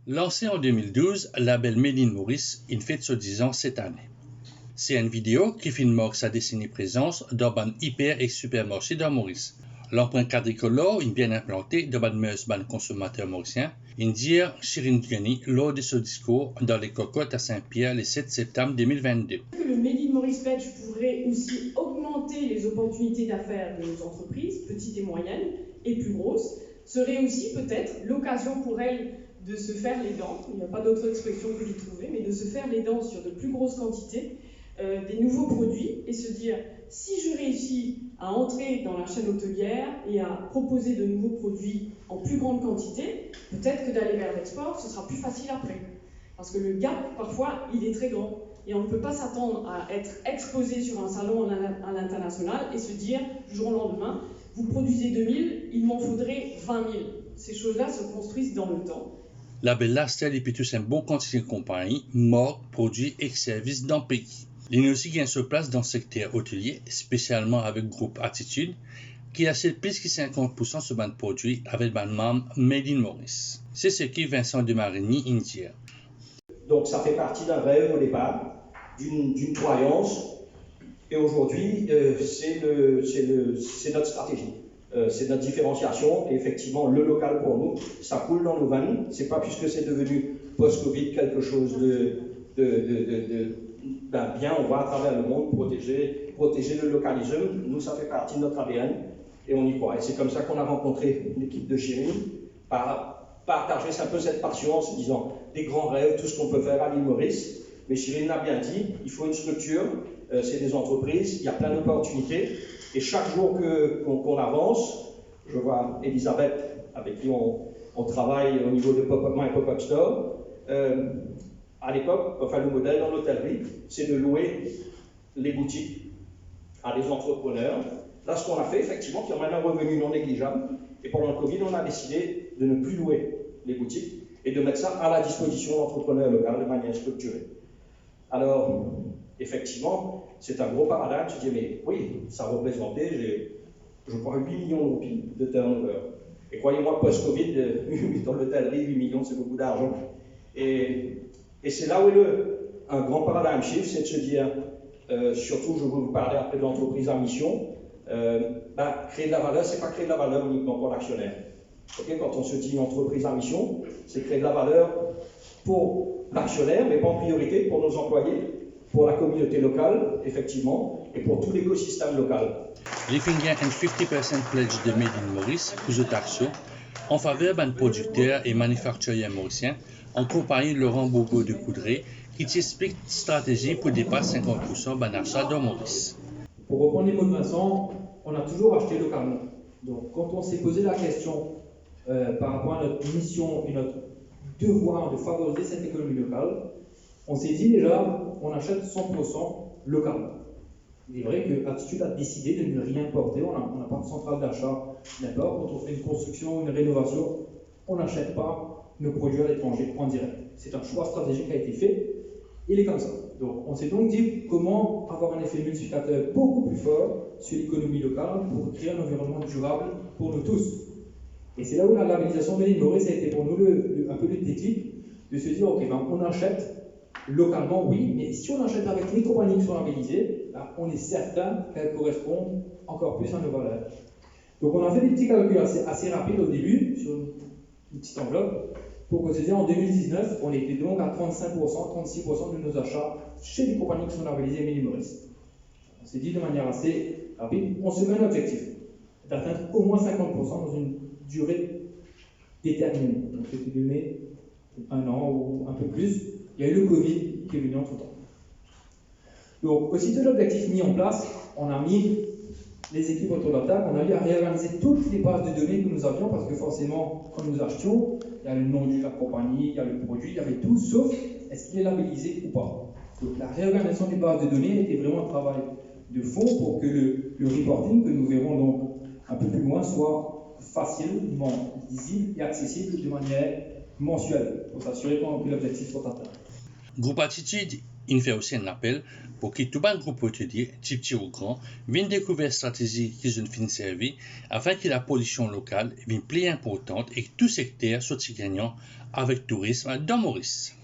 Lancé en 2012, le label Made in Maurice, il fête ses 10 ans cette année. C'est une vidéo qui filme sa décennie présence dans un hyper et supermarché dans Maurice. L'empreinte quadricolore est bien implantée dans le consommateur mauricien. Une dire Chirine Diani lors de ce discours dans les cocottes à Saint-Pierre le 7 septembre 2022. Le Made in Maurice Pledge pourrait aussi augmenter les opportunités d'affaires de nos entreprises, petites et moyennes, et plus grosses, serait aussi peut-être l'occasion pour elles de se faire les dents, il n'y a pas d'autre expression que d'y trouver, mais de se faire les dents sur de plus grosses quantités, des nouveaux produits, et se dire, si je réussis à entrer dans la chaîne hôtelière et à proposer de nouveaux produits en plus grande quantité, peut-être que d'aller vers l'export, ce sera plus facile après. Parce que le gap, parfois, il est très grand. Et on ne peut pas s'attendre à être exposé sur un salon à l'international et se dire, du jour au lendemain, vous produisez 2000, il m'en faudrait 20 000. Ces choses-là se construisent dans le temps. La belle stelle est plutôt un bon quantité de compagnie, marques, produits et services dans le pays. Il y a aussi gain sur place dans le secteur hôtelier, spécialement avec le groupe Attitude, qui achète plus que 50% sur le produit avec le membre Made in Maurice. C'est ce que Vincent de Marigny indique. Donc ça fait partie d'un rêve au départ, d'une croyance, et aujourd'hui c'est notre stratégie. C'est notre différenciation, et effectivement le local pour nous, ça coule dans nos veines. C'est pas puisque c'est devenu post-Covid quelque chose bien, on va à travers le monde protéger le localisme. Nous, ça fait partie de notre ADN et on y croit. Et c'est comme ça qu'on a rencontré l'équipe de Chirine, partager un peu cette passion en se disant des grands rêves, tout ce qu'on peut faire à l'île Maurice. Mais Chirine l'a bien dit, il faut une structure, c'est des entreprises, il y a plein d'opportunités. Et chaque jour qu'on avance, je vois Elisabeth, avec qui on travaille au niveau de Pop-Up My Pop-Up Store. À l'époque, le modèle dans l'hôtellerie, c'est de louer les boutiques à des entrepreneurs. Là, ce qu'on a fait, effectivement, qui a un revenu non négligeable. Et pendant le Covid, on a décidé de ne plus louer les boutiques et de mettre ça à la disposition d'entrepreneurs locaux de manière structurée. Alors, effectivement, c'est un gros paradigme. Tu dis, mais oui, ça représentait, je crois, 8 millions de roupies de turnover. Et croyez-moi, post-Covid, dans l'hôtellerie, 8 millions, c'est beaucoup d'argent. Et c'est là où un grand paradigme shift, c'est de se dire, surtout, je vais vous parler après de l'entreprise à mission, créer de la valeur, c'est pas créer de la valeur uniquement pour l'actionnaire. Okay, quand on se dit une entreprise à mission, c'est créer de la valeur pour l'actionnaire, mais pas en priorité pour nos employés, pour la communauté locale, effectivement, et pour tout l'écosystème local. Living un 50% pledge de Made in Maurice, plus actions, en faveur d'un producteur et manufacturier mauricien, en compagnie de Laurent Bourgault de Coudray, qui t'explique une stratégie pour dépasser 50% d'un achat dans Maurice. Pour reprendre les mots de Vincent, on a toujours acheté localement. Donc, quand on s'est posé la question par rapport à notre mission et notre devoir de favoriser cette économie locale, on s'est dit déjà, on achète 100% localement. Il est vrai que Attitude a décidé de ne rien importer, on n'a pas de centrale d'achat n'importe. Quand on fait une construction, une rénovation, on n'achète pas nos produits à l'étranger en direct. C'est un choix stratégique qui a été fait, il est comme ça. Donc on s'est donc dit comment avoir un effet multiplicateur beaucoup plus fort sur l'économie locale pour créer un environnement durable pour nous tous. Et c'est là où la labellisation Made in Maurice a été pour nous un peu le déclic de se dire, ok, on achète localement, oui, mais si on achète avec les compagnies qui sont labellisées, on est certain qu'elles correspondent encore plus à nos valeurs. Donc on a fait des petits calculs assez rapides au début, sur une petite enveloppe, pour qu'on se dise en 2019, on était donc à 35%, 36% de nos achats chez les compagnies qui sont labellisées Made in Maurice. On s'est dit de manière assez rapide, on se met un objectif d'atteindre au moins 50% dans une durée déterminée. Donc c'était donné un an ou un peu plus. Il y a eu le Covid qui est venu entre temps. Donc, aussitôt l'objectif mis en place, on a mis les équipes autour de la table, on a eu à réorganiser toutes les bases de données que nous avions, parce que forcément, quand nous achetions, il y a le nom de la compagnie, il y a le produit, il y avait tout, sauf est-ce qu'il est labellisé ou pas. Donc, la réorganisation des bases de données était vraiment un travail de fond pour que le reporting, que nous verrons donc un peu plus loin, soit facilement lisible et accessible de manière mensuelle, pour s'assurer que l'objectif soit atteint. Groupe Attitude Il fait aussi un appel pour que tout le groupe hôtelier, petit ou grand, vienne découvrir la stratégie qu'ils ont fini servir afin que la pollution locale vienne plus importante et que tout secteur soit gagnant avec le tourisme dans Maurice.